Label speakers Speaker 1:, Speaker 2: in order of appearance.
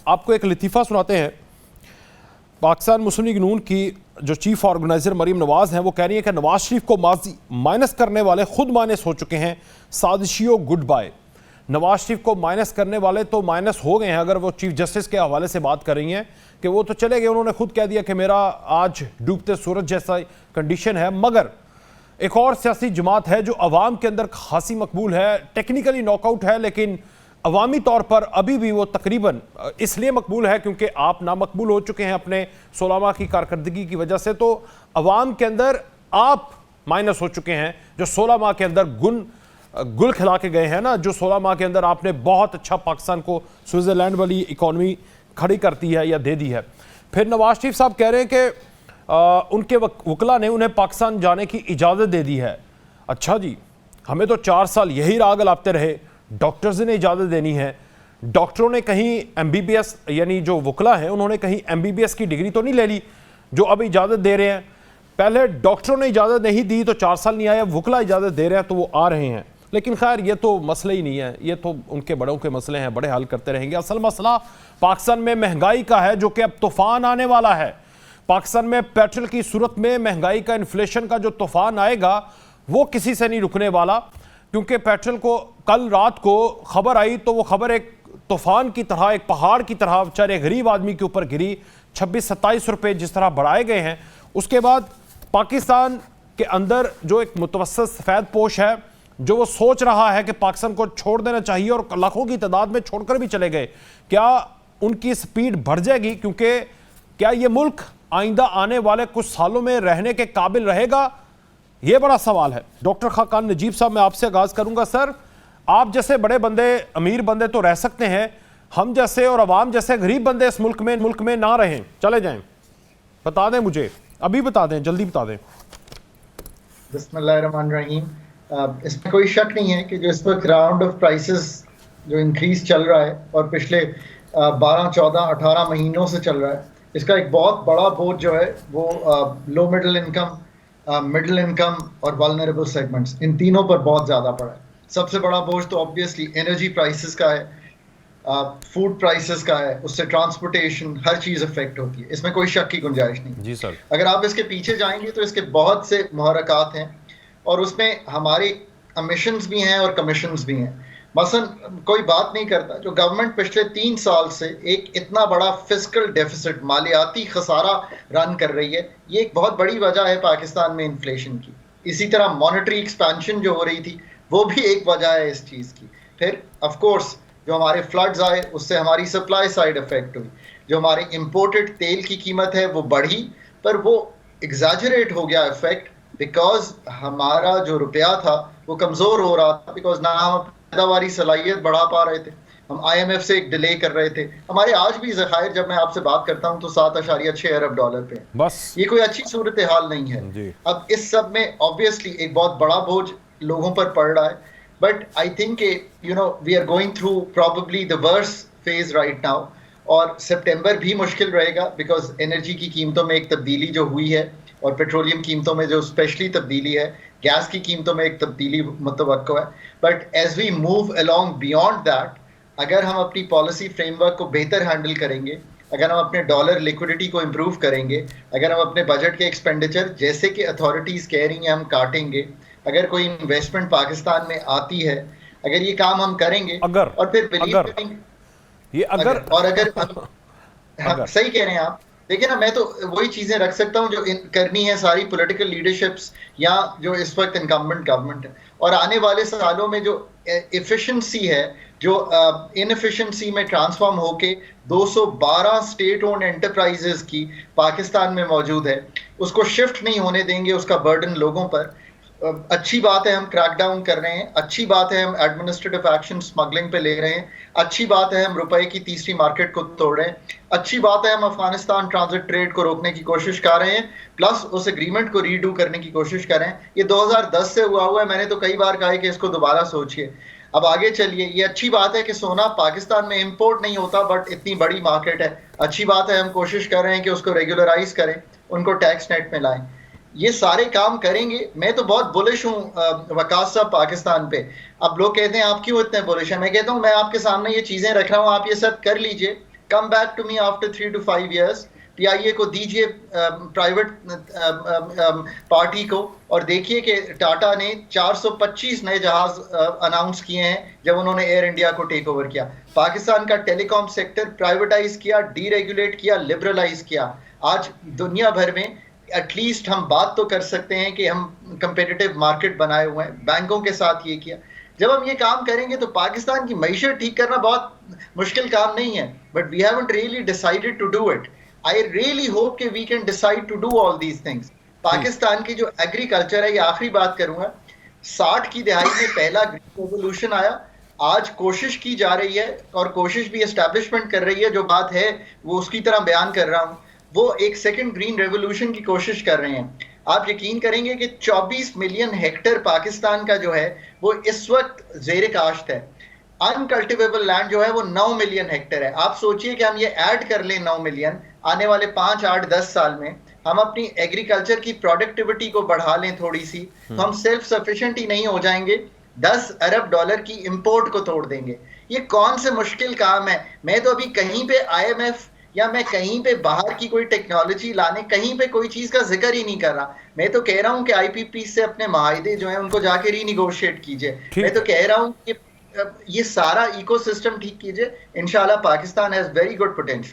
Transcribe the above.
Speaker 1: आपको एक लतीफ़ा सुनाते हैं। पाकिस्तान मुस्लिम लीग नून की जो चीफ ऑर्गेनाइजर मरीम नवाज हैं वो कह रही है कि नवाज शरीफ को माजी माइनस करने वाले खुद माइनस हो चुके हैं, साजिशियों गुड बाय। नवाज शरीफ को माइनस करने वाले तो माइनस हो गए हैं। अगर वो चीफ जस्टिस के हवाले से बात कर रही हैं कि वो तो चले गए, उन्होंने खुद कह दिया कि मेरा आज डूबते सूरज जैसा कंडीशन है। मगर एक और सियासी जमात है जो अवाम के अंदर खासी मकबूल है, टेक्निकली नॉकआउट है, लेकिन अवामी तौर पर अभी भी वो तकरीबन इसलिए मकबूल है क्योंकि आप नामकबूल हो चुके हैं अपने 16 माह की कारकर्दगी की वजह से। तो अवाम के अंदर आप माइनस हो चुके हैं, जो 16 माह के अंदर गुल खिला के गए हैं ना, जो 16 माह के अंदर आपने बहुत अच्छा पाकिस्तान को स्विट्ज़रलैंड वाली इकॉनमी खड़ी करती है या दे दी है। फिर नवाज शरीफ साहब कह रहे हैं कि उनके वकला ने उन्हें पाकिस्तान जाने की इजाज़त दे दी है। अच्छा जी, हमें तो 4 साल यही राग अलापते रहे, डॉक्टर्स ने इजाज़त देनी है। डॉक्टरों ने कहीं एमबीबीएस, यानी जो वकला हैं उन्होंने कहीं एमबीबीएस की डिग्री तो नहीं ले ली जो अब इजाज़त दे रहे हैं। पहले डॉक्टरों ने इजाज़त नहीं दी तो 4 साल नहीं आया, वकला इजाज़त दे रहे हैं तो वो आ रहे हैं। लेकिन खैर ये तो मसला ही नहीं है, ये तो उनके बड़ों के मसले हैं, बड़े हल करते रहेंगे। असल मसला पाकिस्तान में महंगाई का है, जो कि अब तूफ़ान आने वाला है। पाकिस्तान में पेट्रोल की सूरत में महंगाई का, इन्फ्लेशन का जो तूफ़ान आएगा वो किसी से नहीं रुकने वाला, क्योंकि पेट्रोल को कल रात को खबर आई तो वो खबर एक तूफान की तरह, एक पहाड़ की तरह बेचारे गरीब आदमी के ऊपर गिरी। 26-27 रुपये जिस तरह बढ़ाए गए हैं। उसके बाद पाकिस्तान के अंदर जो एक मुतवस्सित सफ़ेद पोश है, जो वो सोच रहा है कि पाकिस्तान को छोड़ देना चाहिए और लाखों की तादाद में छोड़कर भी चले गए, क्या उनकी स्पीड बढ़ जाएगी? क्योंकि क्या ये मुल्क आइंदा आने वाले कुछ सालों में रहने के काबिल रहेगा? ये बड़ा सवाल है। डॉक्टर खाकान नजीब साहब, मैं आपसे आगाज़ करूंगा। सर, आप जैसे बड़े बंदे, अमीर बंदे तो रह सकते हैं, हम जैसे और अवाम जैसे गरीब बंदे इस मुल्क में ना रहें, चले जाएं। बता दें मुझे, अभी बता दें, जल्दी बता दें।
Speaker 2: बिस्मिल्लाहिर्रहमानिर्रहीम। इसमें कोई शक नहीं है कि जो इस वक्त राउंड ऑफ प्राइसेस जो इंक्रीज चल रहा है और पिछले 12, 14, 18 महीनों से चल रहा है, इसका एक बहुत बड़ा बोझ जो है वो low middle income, middle income और वल्नरेबल सेगमेंट्स, इन तीनों पर बहुत ज़्यादा पड़ा है। सबसे बड़ा बोझ तो ऑब्वियसली एनर्जी प्राइसेस का है, फूड प्राइसेस का है, उससे ट्रांसपोर्टेशन, हर चीज़ अफेक्ट होती है। इसमें कोई शक की गुंजाइश नहीं
Speaker 1: जी सर।
Speaker 2: अगर आप इसके पीछे जाएंगे तो इसके बहुत से मुहर्रकात हैं और उसमें हमारे एमिशंस भी हैं और कमीशंस भी हैं। मसलन कोई बात नहीं करता, जो गवर्नमेंट पिछले 3 साल से एक इतना बड़ा फिस्कल डेफिसिट, मालियाती खसारा रन कर रही है, ये एक बहुत बड़ी वजह है पाकिस्तान में इन्फ्लेशन की। इसी तरह मॉनेटरी एक्सपेंशन जो हो रही थी वो भी एक वजह है इस चीज़ की। फिर ऑफ कोर्स जो हमारे फ्लड्स आए उससे हमारी सप्लाई साइड इफेक्ट हुई, जो हमारे इंपोर्टेड तेल की कीमत है वो बढ़ी, पर वो एग्जैजरेट हो गया इफेक्ट, बिकॉज हमारा जो रुपया था वो कमज़ोर हो रहा था, बिकॉज ना हम पैदावारी सलाहियत बढ़ा पा रहे थे, हम IMF से एक डिले कर रहे थे। हमारे आज भी ज़खायर, जब मैं आपसे बात करता हूं तो 7.6 अरब डॉलर पे, बस ये कोई अच्छी सूरत हाल नहीं है। अब इस सब में ऑब्वियसली एक बहुत बड़ा बोझ लोगों पर पड़ रहा है, but I think we are going through probably the worst phase right now, और सितंबर भी मुश्किल रहेगा बिकॉज एनर्जी की कीमतों में एक तब्दीली जो हुई है और पेट्रोलियम कीमतों में जो स्पेशली तब्दीली है, गैस की कीमतों में एक तब्दीली मुतवक्को है। But as we move along beyond that, अगर हम अपनी पॉलिसी फ्रेमवर्क को बेहतर हैंडल करेंगे, अगर हम अपने डॉलर लिक्विडिटी को इम्प्रूव करेंगे, अगर हम अपने बजट के एक्सपेंडिचर जैसे कि अथॉरिटीज़ कह रही हैं हम काटेंगे, अगर कोई इन्वेस्टमेंट पाकिस्तान में आती है, अगर ये काम हम करेंगे, और फिर अगर सही कह रहे हैं आप। देखिए ना, मैं तो वही चीज़ें रख सकता हूँ जो करनी है सारी पॉलिटिकल लीडरशिप्स या जो इस वक्त इनकम्बेंट गवर्नमेंट है, और आने वाले सालों में जो एफिशिएंसी है, जो इनएफिशिएंसी में ट्रांसफॉर्म होके 212 स्टेट ओन्ड एंटरप्राइजेस की पाकिस्तान में मौजूद है, उसको शिफ्ट नहीं होने देंगे, उसका बर्डन लोगों पर। अच्छी बात है हम क्रैकडाउन कर रहे हैं, अच्छी बात है हम एडमिनिस्ट्रेटिव एक्शन स्मगलिंग पे ले रहे हैं, अच्छी बात है हम रुपए की तीसरी मार्केट को तोड़ रहे हैं, अच्छी बात है हम अफगानिस्तान ट्रांजिट ट्रेड को रोकने की कोशिश कर रहे हैं, प्लस उस एग्रीमेंट को रीडू करने की कोशिश कर रहे हैं। ये 2010 से हुआ है, मैंने तो कई बार कहा है कि इसको दोबारा सोचिए, अब आगे चलिए। ये अच्छी बात है कि सोना पाकिस्तान में इंपोर्ट नहीं होता, बट इतनी बड़ी मार्केट है, अच्छी बात है हम कोशिश कर रहे हैं कि उसको रेगुलराइज करें, उनको टैक्स नेट में लाएं। ये सारे काम करेंगे। मैं तो बहुत बुलिश हूँ वकास साहब पाकिस्तान पे। अब लोग कहते हैं आप क्यों इतने बुलिश हैं, मैं कहता हूँ मैं आपके सामने ये चीज़ें रख रहा हूँ, आप ये सब कर लीजिए, come back to me after 3 to 5 years, PIA को दीजिए प्राइवेट पार्टी को, और देखिए कि टाटा ने 425 नए जहाज अनाउंस किए हैं जब उन्होंने एयर इंडिया को टेक ओवर किया। पाकिस्तान का टेलीकॉम सेक्टर प्राइवेटाइज किया, डीरेगुलेट किया, लिबरलाइज किया। आज दुनिया भर में एटलीस्ट हम बात तो कर सकते हैं कि हम कंपेटिटिव मार्केट बनाए हुए हैं, बैंकों के साथ ये किया। जब हम ये काम करेंगे तो पाकिस्तान की मईशत ठीक करना बहुत मुश्किल काम नहीं है, but we haven't really decided to do it. I really hope कि we can decide to do all these things. Pakistan की जो एग्रीकल्चर है, ये आखिरी बात करूंगा, 60 की दहाई में पहला ग्रीन रेवोल्यूशन आया, आज कोशिश की जा रही है और कोशिश भी एस्टैब्लिशमेंट कर रही है, जो बात है वो उसकी तरह बयान कर रहा हूं, वो एक सेकंड ग्रीन रेवोल्यूशन की कोशिश कर रहे हैं। आप यकीन करेंगे कि 24 मिलियन हेक्टेयर पाकिस्तान का जो है वो इस वक्त ज़ेरे काश्त है। अनकल्टिवेबल लैंड जो है वो 9 मिलियन हेक्टेयर है। आप सोचिए कि हम ये ऐड कर लें 9 मिलियन, आने वाले 5, 8, 10 साल में हम अपनी एग्रीकल्चर की प्रोडक्टिविटी को बढ़ा लें थोड़ी सी, तो हम सेल्फ सफिशिएंट ही नहीं हो जाएंगे, 10 अरब डॉलर की इंपोर्ट को तोड़ देंगे। ये कौन से मुश्किल काम है? मैं तो अभी कहीं पे IMF या मैं कहीं पे बाहर की कोई टेक्नोलॉजी लाने, कहीं पे कोई चीज का जिक्र ही नहीं कर रहा। मैं तो कह रहा हूं कि IPP से अपने माहिदे जो हैं उनको जाके रीनिगोशिएट कीजिए। मैं तो कह रहा हूं कि ये सारा इकोसिस्टम ठीक कीजिए। इंशाल्लाह Pakistan has very good potential.